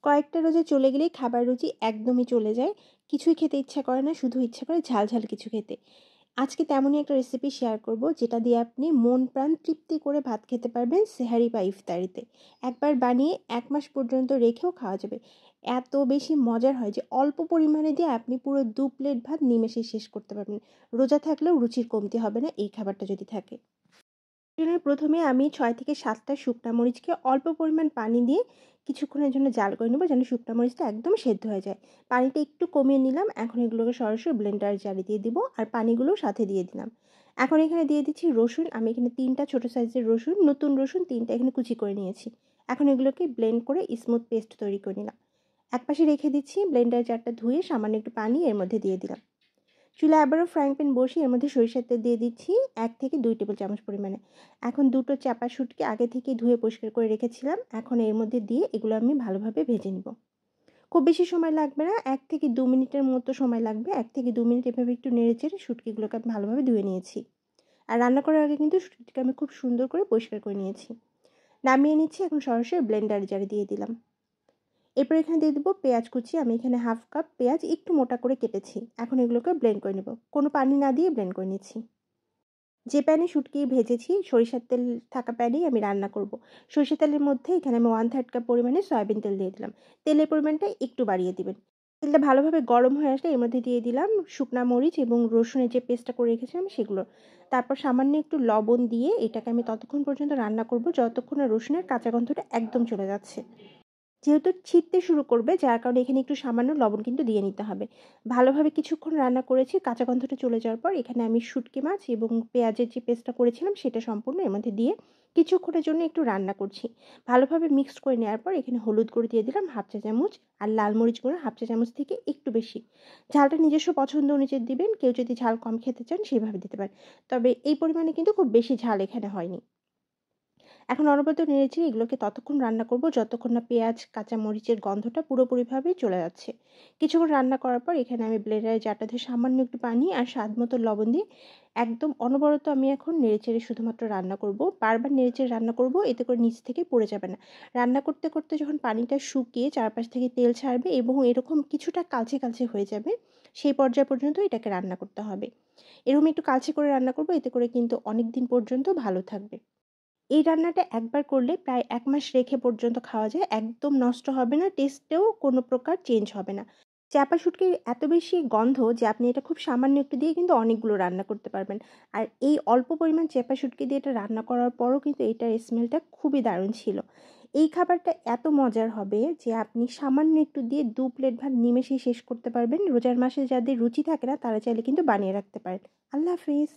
কয়েকটা রোজা চলে গেলেই খাবার রুচি একদমই চলে যায়। কিছুই খেতে ইচ্ছা করে না, শুধু ইচ্ছা করে ঝাল, ঝাল কিছু খেতে। আজকে তেমনই একটা রেসিপি শেয়ার করব, যেটা দিয়ে আপনি মন প্রাণ তৃপ্তি করে ভাত খেতে পারবেন সেহরি বা ইফতারিতে। একবার বানিয়ে ১ মাস পর্যন্ত রেখেও খাওয়া যাবে। এত বেশি মজার হয় যে অল্প পরিমাণে দিয়ে আপনি পুরো ২ প্লেট ভাত নিমেষেই শেষ করতে পারবেন। রোজা থাকলেও রুচির কমতি হবে না এই খাবারটা যদি থাকে। জন্য প্রথমে আমি ৬ থেকে ৭ টা শুকনা মরিচকে অল্প পরিমাণ পানি দিয়ে কিছুক্ষণের জন্য জাল করে নেব, যেন শুকনা মরিচটা একদম সেদ্ধ হয়ে যায়। পানিটা একটু কমিয়ে নিলাম। এখন এগুলোকে সরাসরি ব্লেন্ডার জারে দিয়ে দিব আর পানিগুলোও সাথে দিয়ে দিলাম। এখন এখানে দিয়ে দিচ্ছি রসুন। আমি এখানে ৩ টা ছোট সাইজের রসুন, নতুন রসুন ৩ টা এখানে কুচি করে নিয়েছি। এখন এগুলোকে ব্লেন্ড করে স্মুথ পেস্ট তৈরি করে নিলাম। একপাশে রেখে দিচ্ছি। ব্লেন্ডার জারটা ধুয়ে সামান্য একটু পানি এর মধ্যে দিয়ে দিলাম। চুলায় আবারও ফ্রাইং প্যান বসিয়ে এর মধ্যে সরিষার তেল দিয়ে দিচ্ছি ১ থেকে ২ টেবিল চামচ পরিমাণে। এখন দুটো চাপা শুটকি আগে থেকে ধুয়ে পরিষ্কার করে রেখেছিলাম। এখন এর মধ্যে দিয়ে এগুলো আমি ভালোভাবে ভেজে নিব। খুব বেশি সময় লাগবে না, ১ থেকে ২ মিনিটের মতো সময় লাগবে। ১ থেকে ২ মিনিট এভাবে একটু নেড়েচেড়ে শুটকিগুলোকে আমি ভালোভাবে ধুয়ে নিয়েছি। আর রান্না করার আগে কিন্তু শুটকিটাকে আমি খুব সুন্দর করে পরিষ্কার করে নিয়েছি। নামিয়ে নিচ্ছি। এখন সরাসরি ব্লেন্ডার জারে দিয়ে দিলাম। এরপর এখানে দিয়ে দেবো পেঁয়াজ কুচি। আমি এখানে 1/2 কাপ পেঁয়াজ একটু মোটা করে কেটেছি। এখন এগুলোকে ব্লেন্ড করে নেব। কোনো পানি না দিয়ে ব্লেন্ড করে নিচ্ছি। যে প্যানে শুটকি ভেজেছি, সরিষার তেল থাকা প্যানেই আমি রান্না করব। সরিষার তেলের মধ্যে এখানে আমি 1/3 কাপ পরিমাণে সয়াবিন তেল দিয়ে দিলাম। তেলের পরিমাণটা একটু বাড়িয়ে দিবেন। তেলটা ভালোভাবে গরম হয়ে আসলে এর মধ্যে দিয়ে দিলাম শুকনা মরিচ এবং রসুনের যে পেস্টটা করে রেখেছিলাম সেগুলো। তারপর সামান্য একটু লবণ দিয়ে এটাকে আমি ততক্ষণ পর্যন্ত রান্না করব যতক্ষণ না রসুনের কাঁচা গন্ধটা একদম চলে যাচ্ছে। যেহেতু ছিটতে শুরু করবে, যার কারণে এখানে একটু সামান্য লবণ কিন্তু দিয়ে নিতে হবে। ভালোভাবে কিছুক্ষণ রান্না করেছি। কাঁচা গন্ধটা চলে যাওয়ার পর এখানে আমি শুটকি মাছ এবং পেঁয়াজের যে পেস্টটা করেছিলাম সেটা সম্পূর্ণ এর মধ্যে দিয়ে কিছুক্ষণের জন্য একটু রান্না করছি। ভালোভাবে মিক্সড করে নেওয়ার পর এখানে হলুদ গুঁড়ো দিয়ে দিলাম 1/2 চা চামচ আর লাল মরিচ গুঁড়ো 1/2 চা চামচ থেকে একটু বেশি। ঝালটা নিজস্ব পছন্দ অনুযায়ী দিবেন। কেউ যদি ঝাল কম খেতে চান সেভাবে দিতে পারেন। তবে এই পরিমাণে কিন্তু খুব বেশি ঝাল এখানে হয়নি। এখন অনবরত নেড়েচেড়ে এগুলোকে ততক্ষণ রান্না করব যতক্ষণ না পেঁয়াজ, কাঁচা মরিচের গন্ধটা পুরোপুরিভাবে চলে যাচ্ছে। কিছুক্ষণ রান্না করার পর এখানে আমি ব্লেন্ডারের জারটা ধুয়ে সামান্য একটু পানি আর স্বাদমতো লবণ দিয়ে একদম অনবরত আমি এখন নেড়েচেড়ে শুধুমাত্র রান্না করব। বারবার নেড়েচেড়ে রান্না করব, এতে করে নিচ থেকে পড়ে যাবে না। রান্না করতে, করতে যখন পানিটা শুকিয়ে চারপাশ থেকে তেল ছাড়বে এবং এরকম কিছুটা কালচে, কালচে হয়ে যাবে, সেই পর্যায় পর্যন্ত এটাকে রান্না করতে হবে। এরকম একটু কালচে করে রান্না করব, এতে করে কিন্তু অনেকদিন পর্যন্ত ভালো থাকবে। এই রান্নাটা একবার করলে প্রায় ১ মাস রেখে পর্যন্ত খাওয়া যায়। একদম নষ্ট হবে না, টেস্টেও কোনো প্রকার চেঞ্জ হবে না। চাপা শুটকির এত বেশি গন্ধ যে আপনি এটা খুব সামান্য একটু দিয়ে কিন্তু অনেকগুলো রান্না করতে পারবেন। আর এই অল্প পরিমাণ চেপা শুটকি দিয়ে এটা রান্না করার পরও কিন্তু এটার স্মেলটা খুবই দারুণ ছিল। এই খাবারটা এত মজার হবে যে আপনি সামান্য একটু দিয়ে ২ প্লেট ভাত নিমেষেই শেষ করতে পারবেন। রোজার মাসে যাদের রুচি থাকে না তারা চাইলে কিন্তু বানিয়ে রাখতে পারেন। আল্লাহ হাফেজ।